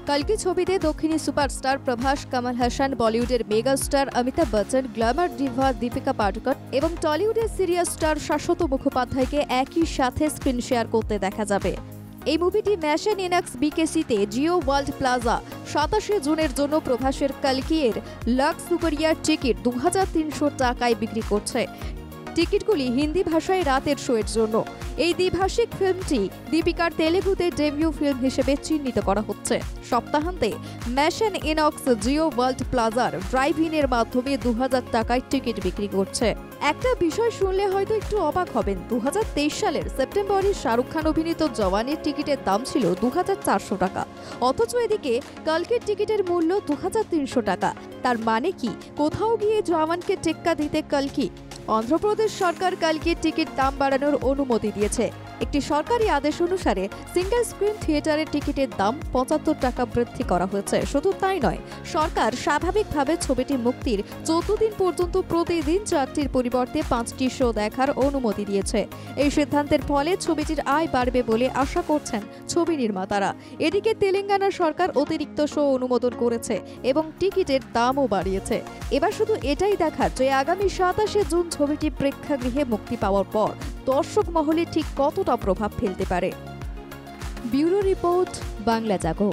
কালকি ছবিতে দক্ষিণী সুপারস্টার প্রভাস, কামাল হাসান, বলিউডের megastar Amitabh Bachchan, glamour diva Deepika Padukone এবং টলিউডের সিরিয়াস স্টার শাশ্বত মুখোপাধ্যায়কে একই সাথে স্ক্রিন শেয়ার করতে দেখা যাবে। এই মুভিটি ম্যাশন ইনক্স বিকেসিতে জিও ওয়ার্ল্ড প্লাজা 27 জুনের জন্য প্রভাসের কালকিয়ের লাক্স সুপারিয়ার টিকিট 2300 টাকায় বিক্রি করছে। টিকিটগুলি হিন্দি ভাষায় রাতের শোয়ের জন্য। এই দ্বিভাষিক ফিল্মটি দীপিকার তেলেগুতে ডেবিউ ফিল্ম হিসেবে চিহ্নিত করা হচ্ছে। সপ্তাহান্তে ম্যাশন ইনক্স জিও ওয়ার্ল্ড প্লাজার ড্রাইভ ইনের মাধ্যমে 2000 টাকায় টিকিট বিক্রি করছে। একটা বিষয় শুনলে হয়তো একটু অবাক হবেন, 2023 সালের সেপ্টেম্বরে শাহরুখ খান অভিনীত জওয়ানের টিকিটের দাম ছিল 2400 টাকা, অথচ এদিকে কালকের টিকিটের মূল্য 2300 টাকা। তার মানে কি কোথাও গিয়ে জওয়ানকে টেক্কা দিতে কালকি? অন্ধ্রপ্রদেশ সরকার কালকির টিকিট দাম বাড়ানোর অনুমতি দিয়েছে। একটি সরকারি আদেশ অনুসারে সিঙ্গেল স্ক্রিন থিয়েটারের টিকিটের দাম 75 টাকা বৃদ্ধি করা হয়েছে। শুধু তাই নয়, সরকার স্বাভাবিকভাবে ছবিটি মুক্তির 14 দিন পর্যন্ত প্রতিদিন 4টির পরিবর্তে 5টি শো দেখার অনুমতি দিয়েছে। এই সিদ্ধান্তের ফলে ছবিটির আয় বাড়বে বলে আশা করছেন ছবি নির্মাতারা। এদিকে তেলেঙ্গানা সরকার অতিরিক্ত শো অনুমোদন করেছে এবং টিকিটের দামও বাড়িয়েছে। এবার শুধু এটাই দেখার যে আগামী 27 জুন ছবিটি প্রেক্ষাগৃহে মুক্তি পাওয়ার পর দর্শক মহলে ঠিক কতটা প্রভাব ফেলতে পারে। ব্যুরো রিপোর্ট, বাংলা জাগো।